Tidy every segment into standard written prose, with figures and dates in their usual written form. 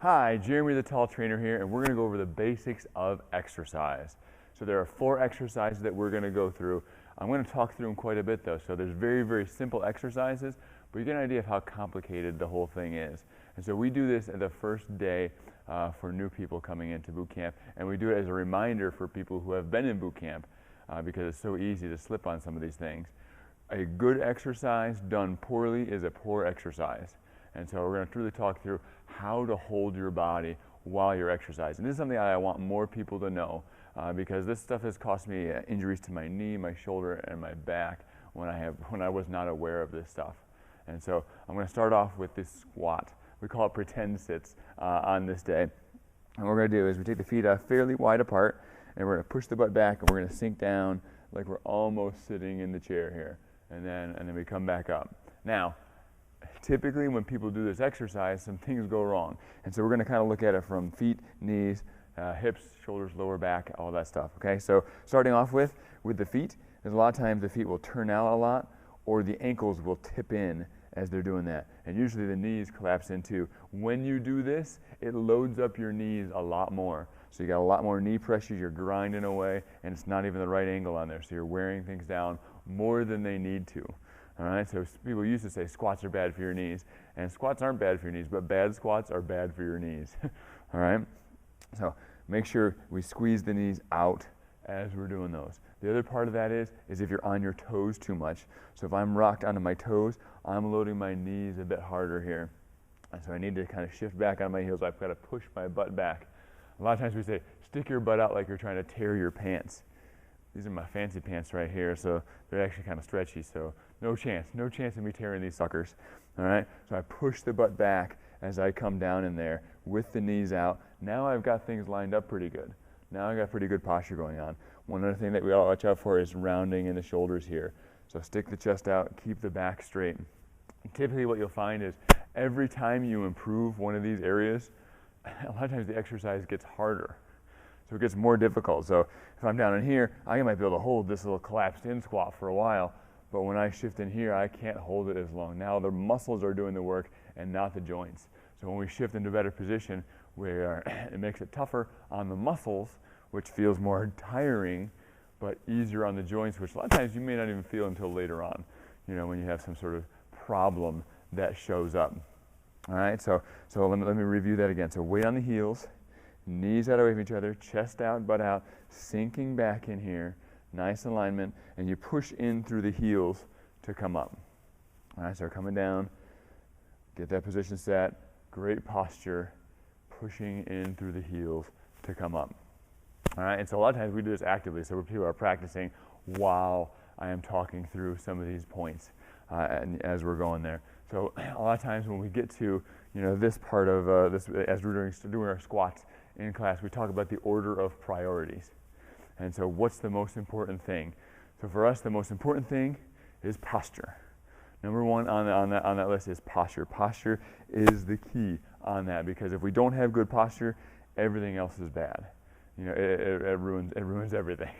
Hi, Jeremy the Tall Trainer here, and we're going to go over the basics of exercise. So there are 4 exercises that we're going to go through. I'm going to talk through them quite a bit though. So there's very, very simple exercises, but you get an idea of how complicated the whole thing is. And so we do this the first day for new people coming into boot camp, and we do it as a reminder for people who have been in boot camp because it's so easy to slip on some of these things. A good exercise done poorly is a poor exercise. And so we're going to really talk through how to hold your body while you're exercising. This is something I want more people to know because this stuff has cost me injuries to my knee, my shoulder, and my back when I was not aware of this stuff. And so I'm going to start off with this squat. We call it pretend sits on this day. And what we're going to do is we take the feet fairly wide apart, and we're going to push the butt back, and we're going to sink down like we're almost sitting in the chair here. And then we come back up. Now, typically when people do this exercise, some things go wrong. And so we're going to kind of look at it from feet, knees, hips, shoulders, lower back, all that stuff. Okay, so starting off with the feet, there's a lot of times the feet will turn out a lot, or the ankles will tip in as they're doing that. And usually the knees collapse in too. When you do this, it loads up your knees a lot more. So you got a lot more knee pressure, you're grinding away, and it's not even the right angle on there. So you're wearing things down more than they need to. All right, so people used to say squats are bad for your knees, and squats aren't bad for your knees, but bad squats are bad for your knees. All right, so make sure we squeeze the knees out as we're doing those. The other part of that is if you're on your toes too much. So if I'm rocked onto my toes, I'm loading my knees a bit harder here. And so I need to kind of shift back on my heels. I've got to push my butt back. A lot of times we say, stick your butt out like you're trying to tear your pants. These are my fancy pants right here, so they're actually kind of stretchy, so no chance of me tearing these suckers. All right, so I push the butt back as I come down in there with the knees out. Now I've got things lined up pretty good. Now I've got pretty good posture going on. One other thing that we all watch out for is rounding in the shoulders here. So stick the chest out, keep the back straight. And typically what you'll find is every time you improve one of these areas, a lot of times the exercise gets harder. So it gets more difficult. So if I'm down in here, I might be able to hold this little collapsed in squat for a while, but when I shift in here, I can't hold it as long. Now the muscles are doing the work and not the joints. So when we shift into a better position, it makes it tougher on the muscles, which feels more tiring, but easier on the joints, which a lot of times you may not even feel until later on, you know, when you have some sort of problem that shows up. All right, so let me review that again. So weight on the heels, knees out away from each other, chest out, butt out, sinking back in here, nice alignment, and you push in through the heels to come up. All right, so coming down, get that position set, great posture, pushing in through the heels to come up. All right, and so a lot of times we do this actively, so people are practicing while I am talking through some of these points and as we're going there. So a lot of times when we get to, you know, this part of this, as we're doing our squats in class, we talk about the order of priorities. And so what's the most important thing? So for us, the most important thing is posture. Number one on that list is posture. Posture is the key on that, because if we don't have good posture, everything else is bad. You know, it ruins everything.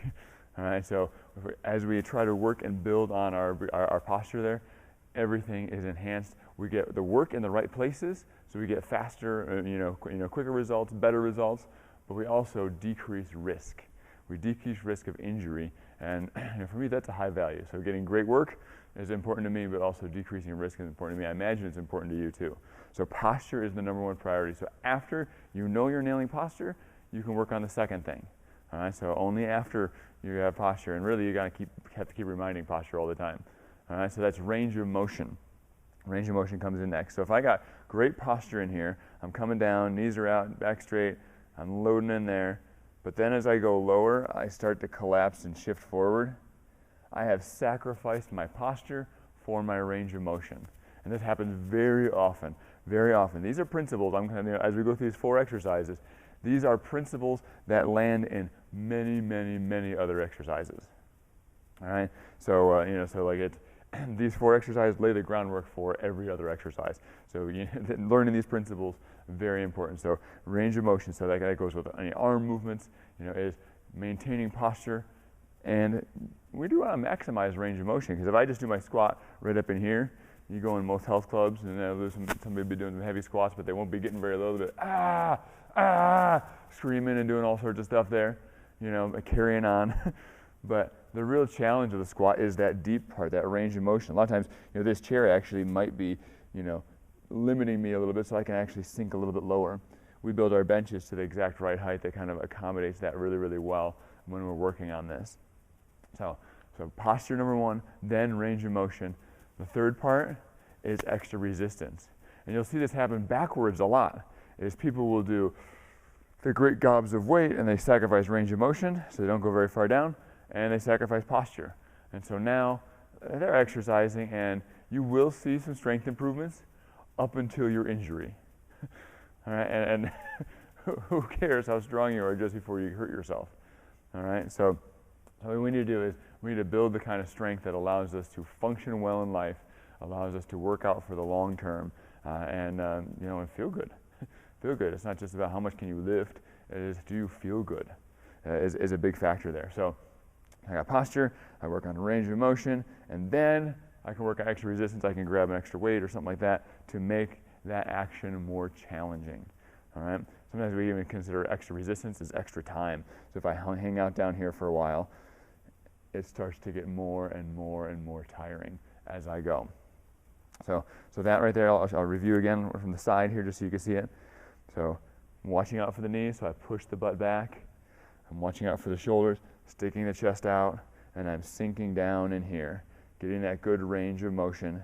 All right, so as we try to work and build on our posture there, everything is enhanced. We get the work in the right places, so we get faster, quicker results, better results, but we also decrease risk. We decrease risk of injury, and for me, that's a high value. So getting great work is important to me, but also decreasing risk is important to me. I imagine it's important to you too. So posture is the number one priority. So after you know you're nailing posture, you can work on the second thing. All right, so only after you have posture, and really you have to keep reminding posture all the time. All right, so that's range of motion. Range of motion comes in next. So if I got great posture in here, I'm coming down, knees are out, back straight, I'm loading in there, but then as I go lower, I start to collapse and shift forward. I have sacrificed my posture for my range of motion. And this happens very often, very often. These are principles, as we go through these 4 exercises, these are principles that land in many, many, many other exercises. All right, so these 4 exercises lay the groundwork for every other exercise. So learning these principles, very important. So range of motion, so that goes with any arm movements, is maintaining posture, and we do want to maximize range of motion, because if I just do my squat right up in here, You go in most health clubs, and there's somebody be doing some heavy squats, but they won't be getting very low. They'll be screaming and doing all sorts of stuff there, carrying on. But the real challenge of the squat is that deep part, that range of motion. A lot of times, this chair actually might be, limiting me a little bit, so I can actually sink a little bit lower. We build our benches to the exact right height that kind of accommodates that really, really well when we're working on this. So posture number one, then range of motion. The third part is extra resistance. And you'll see this happen backwards a lot, is people will do the great gobs of weight and they sacrifice range of motion, so they don't go very far down, and they sacrifice posture. And so now they're exercising, and you will see some strength improvements up until your injury. All right, and who cares how strong you are just before you hurt yourself? All right, so what we need to do is we need to build the kind of strength that allows us to function well in life, allows us to work out for the long term, and feel good. Feel good. It's not just about how much can you lift, it is do you feel good is a big factor there. So I got posture, I work on range of motion, and then I can work on extra resistance. I can grab an extra weight or something like that to make that action more challenging. All right. Sometimes we even consider extra resistance as extra time. So if I hang out down here for a while, it starts to get more and more and more tiring as I go. So that right there, I'll review again from the side here just so you can see it. So I'm watching out for the knees, so I push the butt back. I'm watching out for the shoulders, sticking the chest out, and I'm sinking down in here, getting that good range of motion.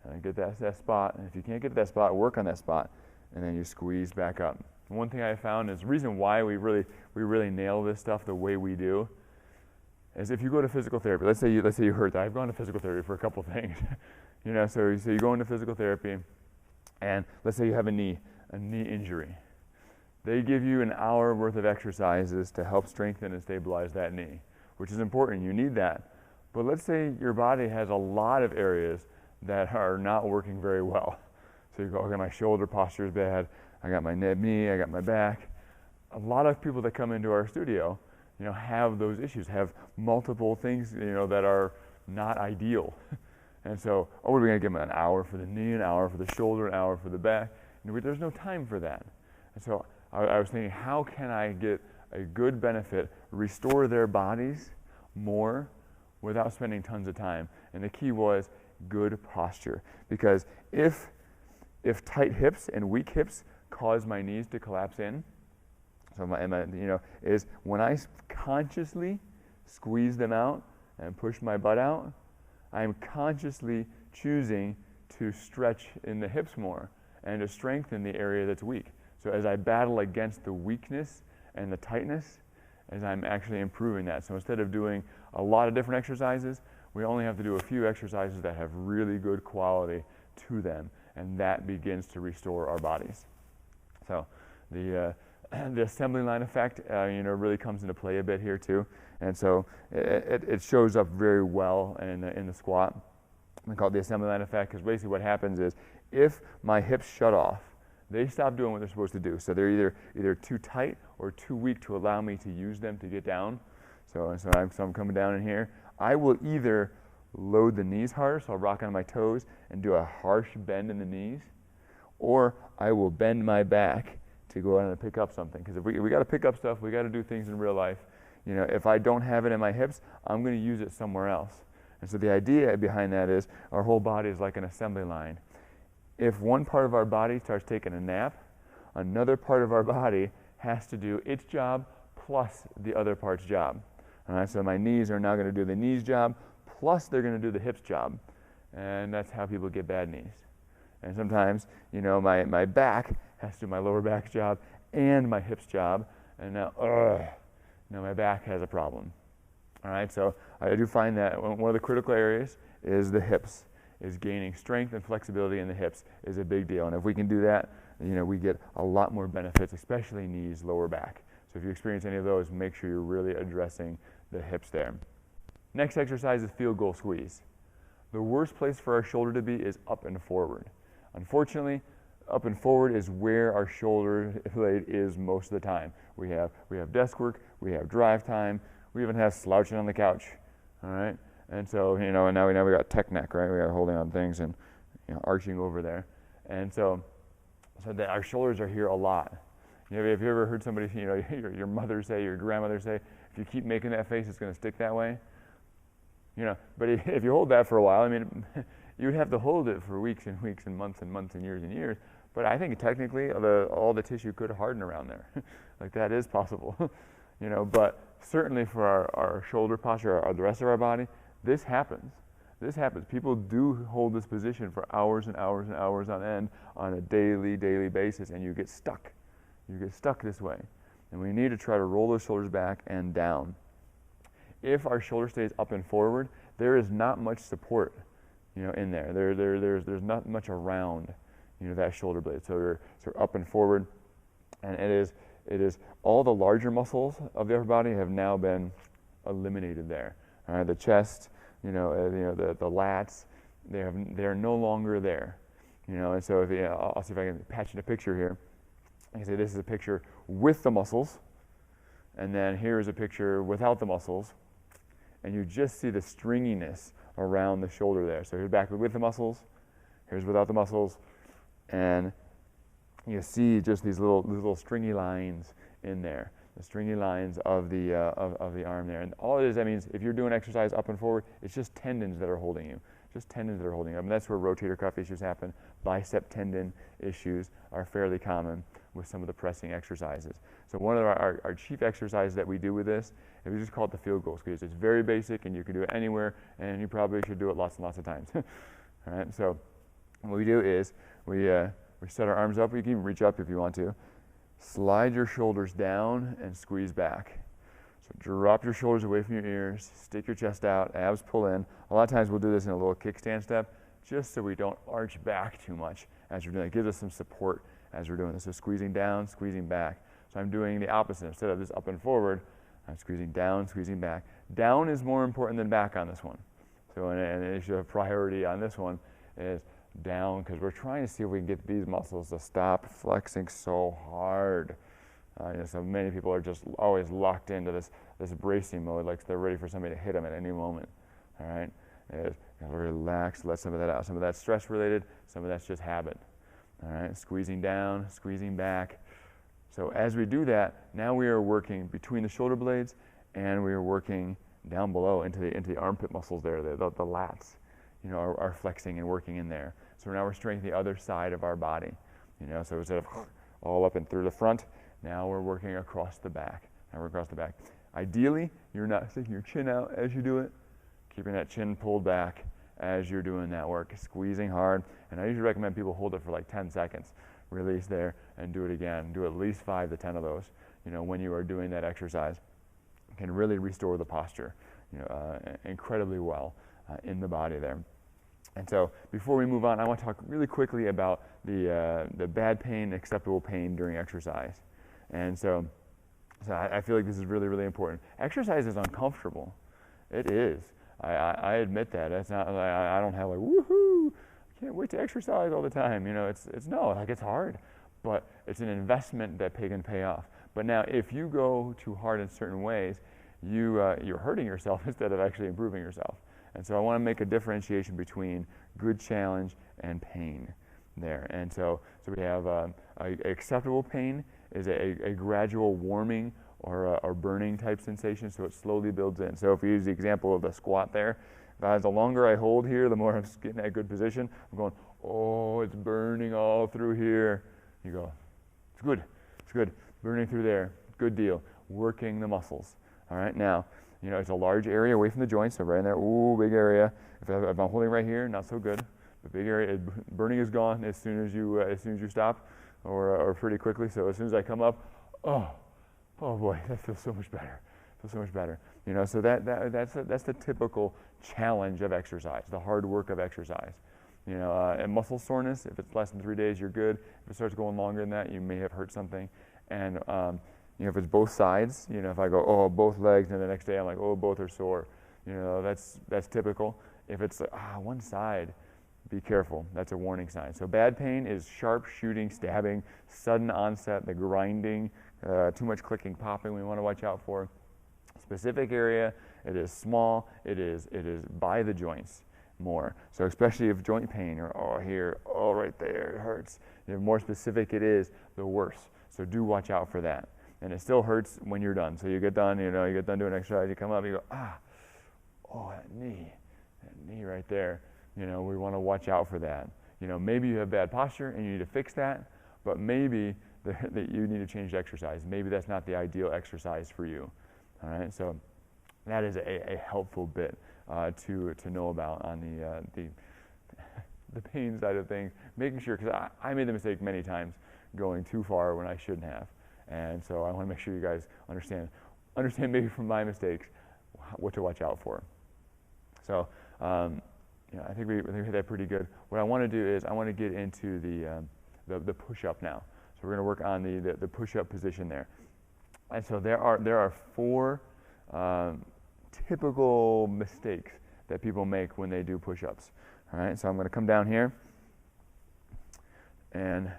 And I get that spot, and if you can't get to that spot, work on that spot, and then you squeeze back up. And one thing I found is the reason why we really nail this stuff the way we do is if you go to physical therapy. Let's say you hurt that. I've gone to physical therapy for a couple things. So you go into physical therapy, and let's say you have a knee injury. They give you an hour worth of exercises to help strengthen and stabilize that knee, which is important. You need that. But let's say your body has a lot of areas that are not working very well. So you go, okay, my shoulder posture is bad. I got my knee, I got my back. A lot of people that come into our studio, have those issues, have multiple things, that are not ideal. And so, what are we going to give them? An hour for the knee, an hour for the shoulder, an hour for the back? There's no time for that. And so I was thinking, how can I get a good benefit, restore their bodies more without spending tons of time? And the key was good posture. Because if tight hips and weak hips cause my knees to collapse in, so is when I consciously squeeze them out and push my butt out, I'm consciously choosing to stretch in the hips more and to strengthen the area that's weak. So as I battle against the weakness and the tightness, as I'm actually improving that. So instead of doing a lot of different exercises, we only have to do a few exercises that have really good quality to them, and that begins to restore our bodies. So the assembly line effect, really comes into play a bit here too, and so it shows up very well in the squat. We call it the assembly line effect because basically what happens is if my hips shut off, they stop doing what they're supposed to do. So they're either too tight or too weak to allow me to use them to get down. So I'm coming down in here. I will either load the knees harder, so I'll rock on my toes and do a harsh bend in the knees, or I will bend my back to go out and pick up something. Because if we got to pick up stuff, we got to do things in real life. If I don't have it in my hips, I'm going to use it somewhere else. And so the idea behind that is our whole body is like an assembly line. If one part of our body starts taking a nap, another part of our body has to do its job plus the other part's job. All right, so my knees are now going to do the knees job, plus they're going to do the hips job. And that's how people get bad knees. And sometimes, my back has to do my lower back job and my hips job, and now my back has a problem. All right, so I do find that one of the critical areas is the hips. Is gaining strength and flexibility in the hips is a big deal. And if we can do that, we get a lot more benefits, especially knees, lower back. So if you experience any of those, make sure you're really addressing the hips there. Next exercise is field goal squeeze. The worst place for our shoulder to be is up and forward. Unfortunately, up and forward is where our shoulder blade is most of the time. We have desk work, we have drive time, we even have slouching on the couch. All right. And so, and now we got tech neck, right? We got holding on things and arching over there. And so that our shoulders are here a lot. Have you ever heard somebody, your mother say, your grandmother say, if you keep making that face, it's going to stick that way? But if you hold that for a while, I mean, you would have to hold it for weeks and weeks and months and years and years. But I think technically all the tissue could harden around there. Like that is possible. But certainly for our shoulder posture or the rest of our body, this happens. This happens. People do hold this position for hours and hours and hours on end on a daily basis, and you get stuck. You get stuck this way. And we need to try to roll those shoulders back and down. If our shoulder stays up and forward, there is not much support, in there. There's not much around, that shoulder blade. So we're up and forward, and it is all the larger muscles of the upper body have now been eliminated there. All right, the chest, the lats, they are no longer there. And so I'll see if I can patch in a picture here. I can say this is a picture with the muscles, and then here is a picture without the muscles, and you just see the stringiness around the shoulder there. So here's back with the muscles, here's without the muscles, and you see just these little stringy lines in there, the stringy lines of the arm there. And all it is, that means if you're doing exercise up and forward, it's just tendons that are holding you. Just tendons that are holding you. I mean, that's where rotator cuff issues happen. Bicep tendon issues are fairly common with some of the pressing exercises. So one of our chief exercises that we do with this, and we just call it the field goal squeeze. It's very basic, and you can do it anywhere, and you probably should do it lots and lots of times. All right. So what we do is we set our arms up. You can even reach up if you want to. Slide your shoulders down and squeeze back. So drop your shoulders away from your ears, stick your chest out, abs pull in. A lot of times we'll do this in a little kickstand step just so we don't arch back too much as we're doing it. It gives us some support as we're doing this. So squeezing down, squeezing back. So I'm doing the opposite. Instead of this up and forward, I'm squeezing down, squeezing back. Down is more important than back on this one. So an issue of priority on this one is down, because we're trying to see if we can get these muscles to stop flexing so hard. So many people are just always locked into this bracing mode, like they're ready for somebody to hit them at any moment. All right, relax, let some of that out. Some of that's stress related, some of that's just habit. All right, squeezing down, squeezing back. So as we do that, now we are working between the shoulder blades, and we are working down below into the armpit muscles there. The lats, are flexing and working in there. So now we're strengthening the other side of our body. So instead of all up and through the front, now we're working across the back. Ideally, you're not sticking your chin out as you do it, keeping that chin pulled back as you're doing that work, squeezing hard. And I usually recommend people hold it for like 10 seconds, release there, and do it again. Do at least 5 to 10 of those, when you are doing that exercise. It can really restore the posture, incredibly well in the body there. And so before we move on, I want to talk really quickly about the bad pain, acceptable pain during exercise. And so I feel like this is really, really important. Exercise is uncomfortable. It is. I admit that. It's not like I don't have like, woohoo, I can't wait to exercise all the time. It's hard, but it's an investment that can pay off. But now if you go too hard in certain ways, you're hurting yourself instead of actually improving yourself. And so I want to make a differentiation between good challenge and pain there. And so we have acceptable pain is a gradual warming or burning type sensation, so it slowly builds in. So if we use the example of the squat there, the longer I hold here, the more I'm getting that good position. I'm going, oh, it's burning all through here. You go, it's good, burning through there, good deal. Working the muscles. All right, now, it's a large area away from the joints, so right in there, ooh, big area. If I'm holding right here, not so good. The big area, burning is gone as soon as you stop, or pretty quickly. So as soon as I come up, oh boy, that feels so much better. So that's the typical challenge of exercise, the hard work of exercise. And muscle soreness, if it's less than 3 days, you're good. If it starts going longer than that, you may have hurt something. And if it's both sides, if I go, oh, both legs, and the next day I'm like, oh, both are sore, that's typical. If it's one side, be careful. That's a warning sign. So bad pain is sharp shooting, stabbing, sudden onset, the grinding, too much clicking, popping we want to watch out for. Specific area, it is small, it is by the joints. more. So especially if joint pain or oh here, oh right there, it hurts. The more specific it is, the worse. So do watch out for that. And it still hurts when you're done. So you get done, you get done doing exercise, you come up, you go, oh, that knee right there. We want to watch out for that. Maybe you have bad posture and you need to fix that, but maybe that you need to change exercise. Maybe that's not the ideal exercise for you. All right, so that is a helpful bit to know about on the pain side of things. Making sure, because I made the mistake many times going too far when I shouldn't have, and so I want to make sure you guys understand maybe from my mistakes what to watch out for. So I think we hit that pretty good. What I want to do is I want to get into the push-up now. So we're going to work on the push-up position there. And so there are 4 typical mistakes that people make when they do push-ups. All right, so I'm going to come down here, and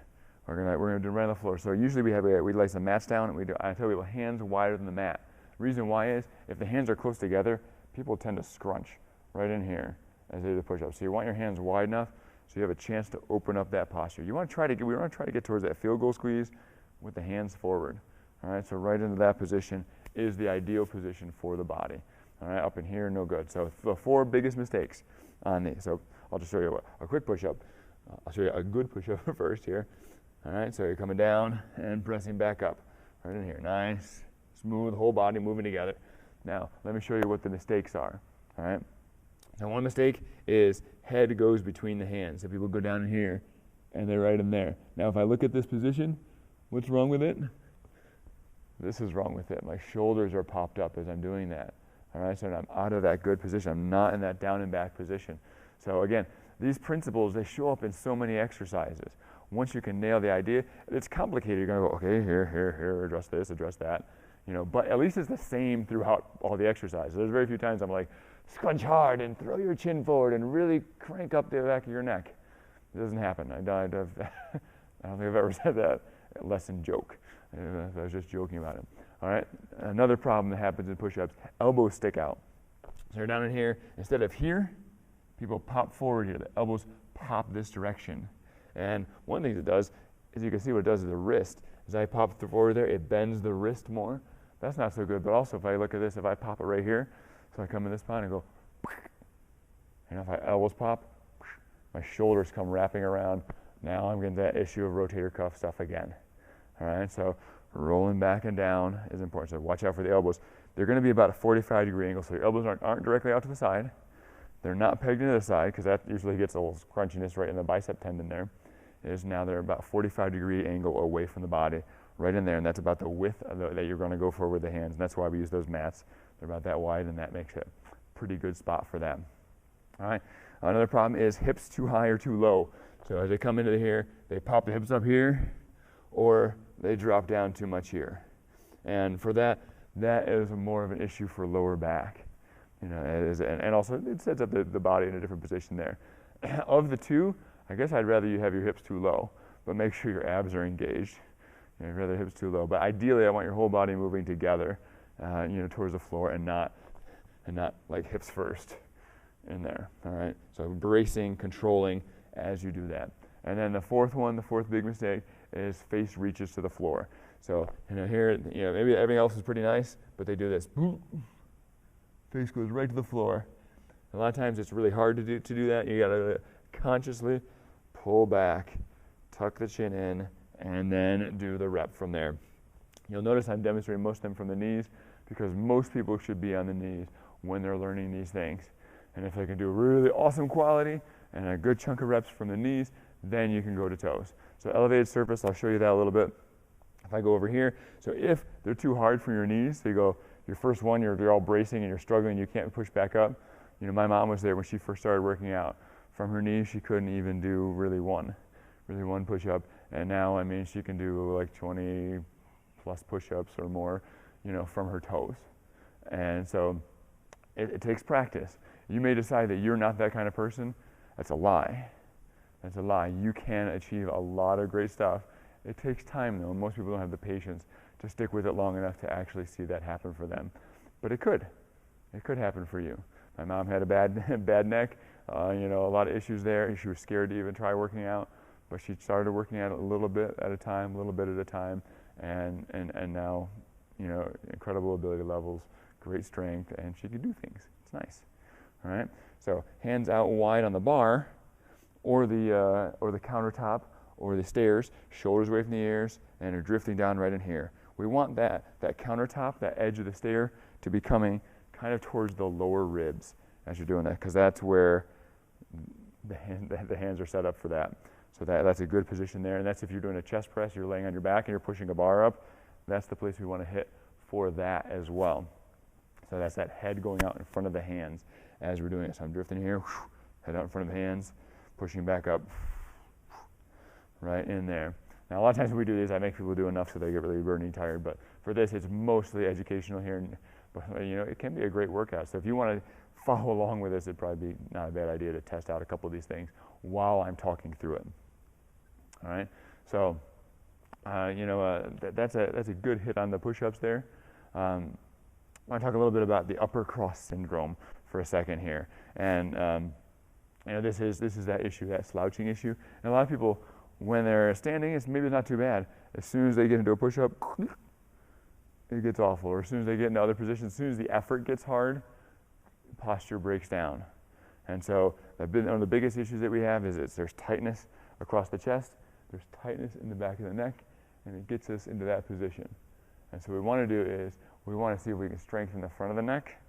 we're going to do right on the floor. So usually we lay some mats down, and I tell people hands wider than the mat. The reason why is if the hands are close together, people tend to scrunch right in here as they do the push-up. So you want your hands wide enough so you have a chance to open up that posture. We want to try to get towards that field goal squeeze with the hands forward. All right, so right into that position is the ideal position for the body. All right, up in here, no good. So the 4 biggest mistakes on these. So I'll just show you a quick push-up. I'll show you a good push-up first here. All right, so you're coming down and pressing back up. Right in here, nice, smooth, whole body moving together. Now, let me show you what the mistakes are. All right. Now, one mistake is head goes between the hands. So people go down in here, and they're right in there. Now, if I look at this position, what's wrong with it? This is wrong with it. My shoulders are popped up as I'm doing that. All right, so I'm out of that good position. I'm not in that down and back position. So again, these principles, they show up in so many exercises. Once you can nail the idea, it's complicated. You're going to go, okay, here, address this, address that. But at least it's the same throughout all the exercises. There's very few times I'm like, scrunch hard and throw your chin forward and really crank up the back of your neck. It doesn't happen. I don't think I've ever said that, less in joke. I was just joking about it. All right, another problem that happens in push-ups, elbows stick out. So you're down in here, instead of here, people pop forward here. The elbows pop this direction. And one thing it does, is you can see what it does to the wrist. As I pop forward there, it bends the wrist more. That's not so good, but also if I look at this, if I pop it right here, so I come in this spine and go, and if my elbows pop, my shoulders come wrapping around. Now I'm getting that issue of rotator cuff stuff again. All right, so rolling back and down is important. So watch out for the elbows. They're going to be about a 45-degree angle, so your elbows aren't directly out to the side. They're not pegged into the side, because that usually gets a little crunchiness right in the bicep tendon there. Now they're about 45-degree angle away from the body, right in there, and that's about the width that you're going to go for with the hands, and that's why we use those mats. They're about that wide, and that makes it a pretty good spot for them. All right. Another problem is hips too high or too low. So as they come into here, they pop the hips up here, or they drop down too much here. And for that is more of an issue for lower back. And also it sets up the body in a different position there. Of the two, I guess I'd rather you have your hips too low, but make sure your abs are engaged. I'd rather hips too low. But ideally, I want your whole body moving together, towards the floor, and not like hips first in there. All right. So bracing, controlling as you do that. And then the fourth big mistake is face reaches to the floor. So here, maybe everything else is pretty nice, but they do this. Boom. Face goes right to the floor. A lot of times it's really hard to do that. You got to consciously pull back, tuck the chin in, and then do the rep from there. You'll notice I'm demonstrating most of them from the knees, because most people should be on the knees when they're learning these things. And if they can do really awesome quality and a good chunk of reps from the knees, then you can go to toes. So elevated surface, I'll show you that a little bit. If I go over here, so if they're too hard for your knees, so you go, your first one, you're all bracing and you're struggling, you can't push back up. My mom was there when she first started working out. From her knees, she couldn't even do really one push-up. And now, she can do like 20 plus push-ups or more, from her toes. And so it takes practice. You may decide that you're not that kind of person. That's a lie. That's a lie. You can achieve a lot of great stuff. It takes time, though. Most people don't have the patience to stick with it long enough to actually see that happen for them. But it could. It could happen for you. My mom had a bad neck. You know, a lot of issues there. She was scared to even try working out, but she started working out a little bit at a time, and now, you know, incredible ability levels, great strength, and she can do things. It's nice. All right. So hands out wide on the bar, or the countertop, or the stairs, shoulders away from the ears, and are drifting down right in here. We want that countertop, that edge of the stair, to be coming kind of towards the lower ribs as you're doing that, because that's where the hands are set up for that. So that's a good position there, and that's if you're doing a chest press, you're laying on your back and you're pushing a bar up, that's the place we want to hit for that as well. So that's that head going out in front of the hands as we're doing it. So I'm drifting here, head out in front of the hands, pushing back up, right in there. Now a lot of times when we do these, I make people do enough so they get really burning tired, but for this it's mostly educational here, but you know, it can be a great workout. So if you want to follow along with this, it'd probably be not a bad idea to test out a couple of these things while I'm talking through it. All right, so you know, that's a good hit on the push-ups there. I want to talk a little bit about the upper cross syndrome for a second here, and you know, this is that issue, that slouching issue, and a lot of people, when they're standing, it's maybe not too bad. As soon as they get into a push-up, it gets awful. Or as soon as they get into other positions, as soon as the effort gets hard, posture breaks down. And so one of the biggest issues that we have is there's tightness across the chest, there's tightness in the back of the neck, and it gets us into that position. And so what we want to do is we want to see if we can strengthen the front of the neck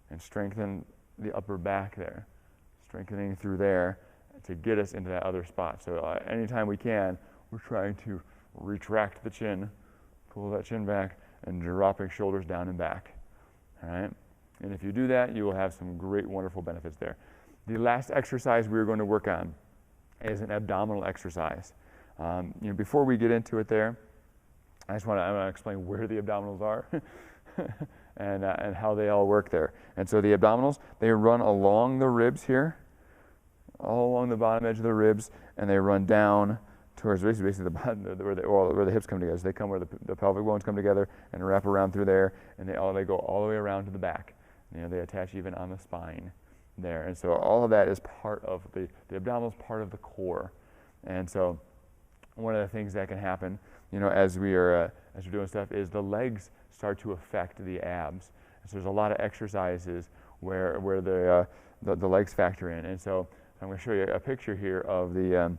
and strengthen the upper back there, strengthening through there to get us into that other spot. So anytime we can, we're trying to retract the chin, pull that chin back, and dropping shoulders down and back. All right? And if you do that, you will have some great, wonderful benefits there. The last exercise we're going to work on is an abdominal exercise. You know, before we get into it there, I want to explain where the abdominals are and how they all work there. And so the abdominals, they run along the ribs here, all along the bottom edge of the ribs, and they run down towards basically the bottom, where the hips come together. So they come where the pelvic bones come together and wrap around through there, and they go all the way around to the back. You know, they attach even on the spine there. And so all of that is part of the abdominals, part of the core. And so one of the things that can happen, you know, as we're doing stuff, is the legs start to affect the abs. And so there's a lot of exercises where the legs factor in. And so I'm going to show you a picture here of the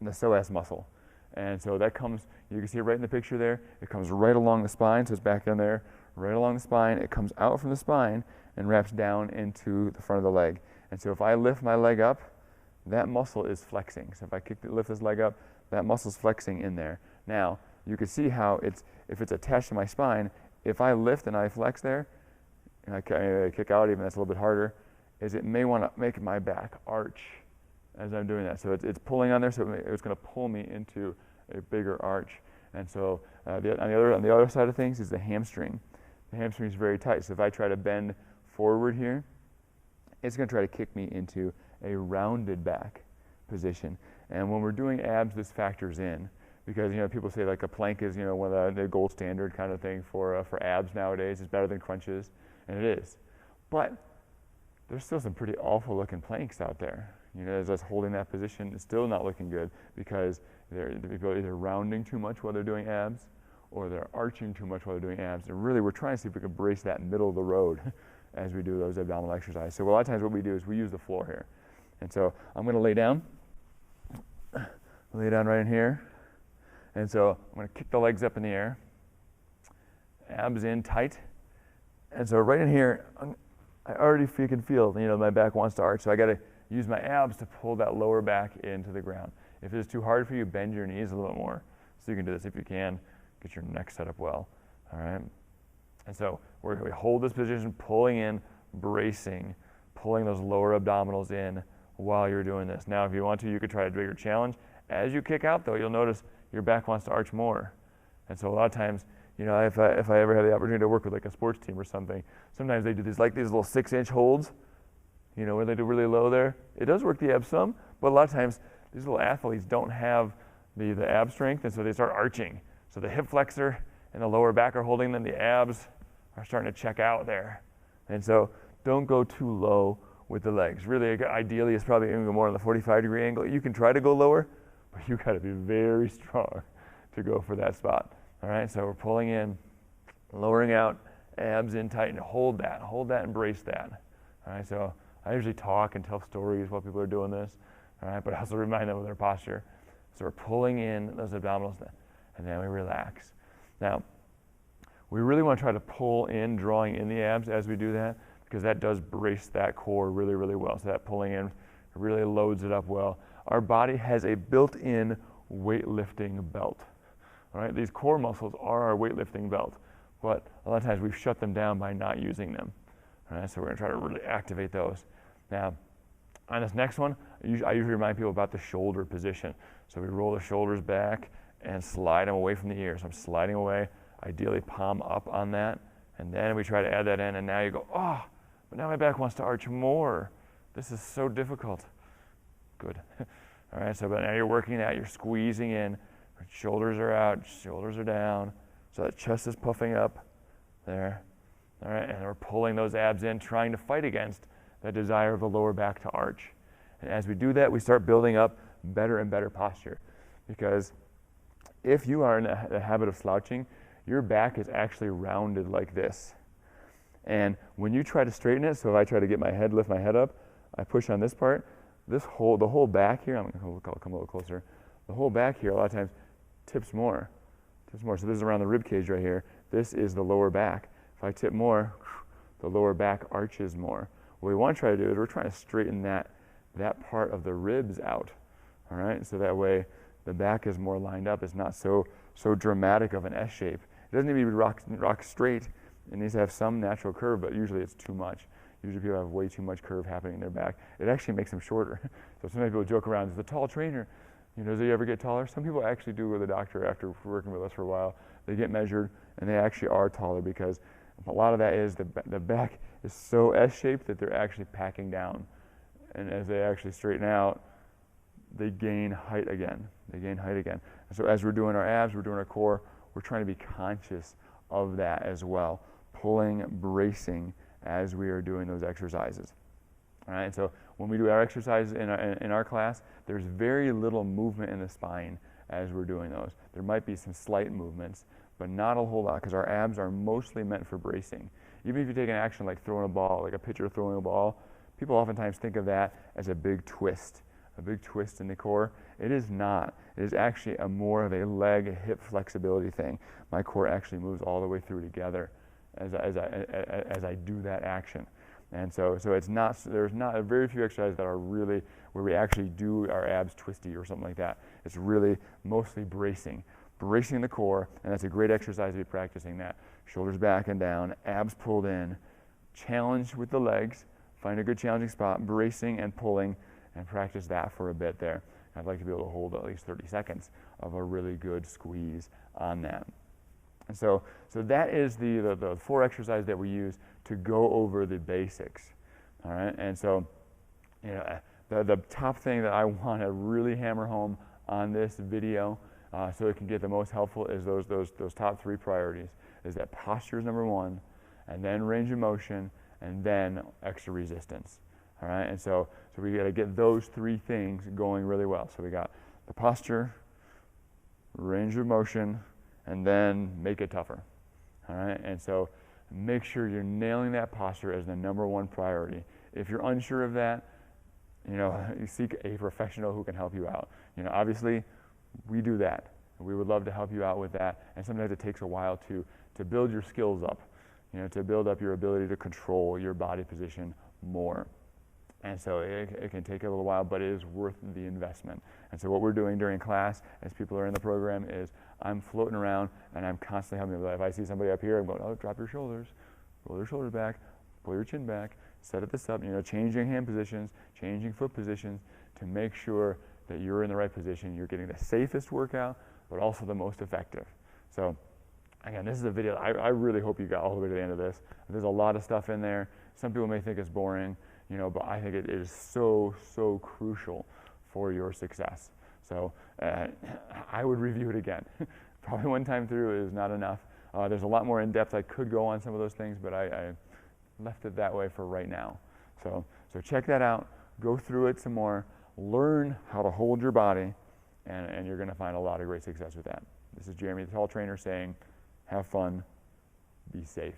psoas muscle. And so that comes, you can see it right in the picture there, it comes right along the spine, so it's back in there, right along the spine, it comes out from the spine and wraps down into the front of the leg. And so if I lift my leg up, that muscle is flexing. So if I lift this leg up, that muscle's flexing in there. Now, you can see how if it's attached to my spine, if I lift and I flex there, and I kick out, even that's a little bit harder, is it may want to make my back arch as I'm doing that. So it's pulling on there, so it's going to pull me into a bigger arch. And so on the other side of things is the hamstring. The hamstring is very tight, so if I try to bend forward here, it's going to try to kick me into a rounded back position. And when we're doing abs, this factors in, because, you know, people say like a plank is, you know, one of the gold standard kind of thing for abs nowadays. It's better than crunches, and it is. But there's still some pretty awful looking planks out there. You know, as us holding that position, it's still not looking good because the people are either rounding too much while they're doing abs, or they're arching too much while they're doing abs. And really, we're trying to see if we can brace that middle of the road as we do those abdominal exercises. So a lot of times what we do is we use the floor here. And so I'm going to lay down right in here. And so I'm going to kick the legs up in the air, abs in tight. And so right in here, I already can feel, you know, my back wants to arch. So I got to use my abs to pull that lower back into the ground. If it's too hard for you, bend your knees a little more. So you can do this if you can. Get your neck set up well. All right. And so we hold this position, pulling in, bracing, pulling those lower abdominals in while you're doing this. Now, if you want to, you could try a bigger challenge. As you kick out, though, you'll notice your back wants to arch more. And so a lot of times, you know, if I ever have the opportunity to work with like a sports team or something, sometimes they do these little 6-inch holds, you know, where they do really low there. It does work the abs some, but a lot of times these little athletes don't have the ab strength, and so they start arching. So the hip flexor and the lower back are holding them, the abs are starting to check out there. And so don't go too low with the legs. Really, ideally, it's probably even more on the 45-degree angle. You can try to go lower, but you got to be very strong to go for that spot. All right, so we're pulling in, lowering out, abs in tight, and hold that, and brace that. All right, so I usually talk and tell stories while people are doing this. All right, but I also remind them of their posture. So we're pulling in those abdominals, and then we relax. Now, we really want to try to pull in, drawing in the abs as we do that, because that does brace that core really, really well. So that pulling in really loads it up well. Our body has a built-in weightlifting belt. All right, these core muscles are our weightlifting belt, but a lot of times we've shut them down by not using them. All right, so we're going to try to really activate those. Now, on this next one, I usually remind people about the shoulder position. So we roll the shoulders back and slide them away from the ears. So I'm sliding away, ideally palm up on that, and then we try to add that in, and now you go, oh, but now my back wants to arch more. This is so difficult. Good. All right, so but now you're working that, you're squeezing in, shoulders are out, shoulders are down, so that chest is puffing up there. All right, and we're pulling those abs in, trying to fight against that desire of the lower back to arch. And as we do that, we start building up better and better posture. Because if you are in the habit of slouching, your back is actually rounded like this. And when you try to straighten it, so if I try to get my head, lift my head up, I push on this part, the whole back here, I'm going to come a little closer, the whole back here a lot of times tips more. So this is around the rib cage right here. This is the lower back. If I tip more, the lower back arches more. What we want to try to do is we're trying to straighten that part of the ribs out, all right? So that way the back is more lined up. It's not so dramatic of an S shape. It doesn't need to be rock straight. It needs to have some natural curve, but usually it's too much. Usually people have way too much curve happening in their back. It actually makes them shorter. So sometimes people joke around, as a tall trainer, does he ever get taller? Some people actually do go to the doctor after working with us for a while. They get measured, and they actually are taller because a lot of that is the back is so S-shaped that they're actually packing down. And as they actually straighten out, they gain height again. And so as we're doing our abs, we're doing our core, we're trying to be conscious of that as well, pulling, bracing as we are doing those exercises. All right, so when we do our exercises in our class, there's very little movement in the spine as we're doing those. There might be some slight movements, but not a whole lot, because our abs are mostly meant for bracing. Even if you take an action like throwing a ball, like a pitcher throwing a ball, people oftentimes think of that as a big twist in the core. It is not. It is actually more of a leg, hip flexibility thing. My core actually moves all the way through together as I do that action. And so it's not, there's not very few exercises that are really where we actually do our abs twisty or something like that. It's really mostly bracing the core, and that's a great exercise to be practicing that. Shoulders back and down, abs pulled in, challenge with the legs, find a good challenging spot, bracing and pulling, and practice that for a bit there. I'd like to be able to hold at least 30 seconds of a really good squeeze on that. And so that is the 4 exercises that we use to go over the basics. All right, and so the top thing that I want to really hammer home on this video, so it can get the most helpful, is those top 3 priorities. Is that posture is number 1, and then range of motion, and then extra resistance. All right, and so we got to get those 3 things going really well. So we got the posture, range of motion, and then make it tougher. All right, and so make sure you're nailing that posture as the number 1 priority. If you're unsure of that, you seek a professional who can help you out. Obviously, we do that. We would love to help you out with that, and sometimes it takes a while to build your skills up, to build up your ability to control your body position more. And so it can take a little while, but it is worth the investment. And so what we're doing during class, as people are in the program, is I'm floating around and I'm constantly helping them. If I see somebody up here, I'm going, oh, drop your shoulders, roll your shoulders back, pull your chin back, set this up, changing hand positions, changing foot positions to make sure that you're in the right position, you're getting the safest workout, but also the most effective. So again, this is a video, I really hope you got all the way to the end of this. There's a lot of stuff in there. Some people may think it's boring, but I think it is so crucial for your success. So I would review it again. Probably 1 time through is not enough. There's a lot more in depth. I could go on some of those things, but I left it that way for right now. So So check that out, go through it some more, learn how to hold your body, and you're going to find a lot of great success with that. This is Jeremy, the Tall Trainer, saying, have fun, be safe.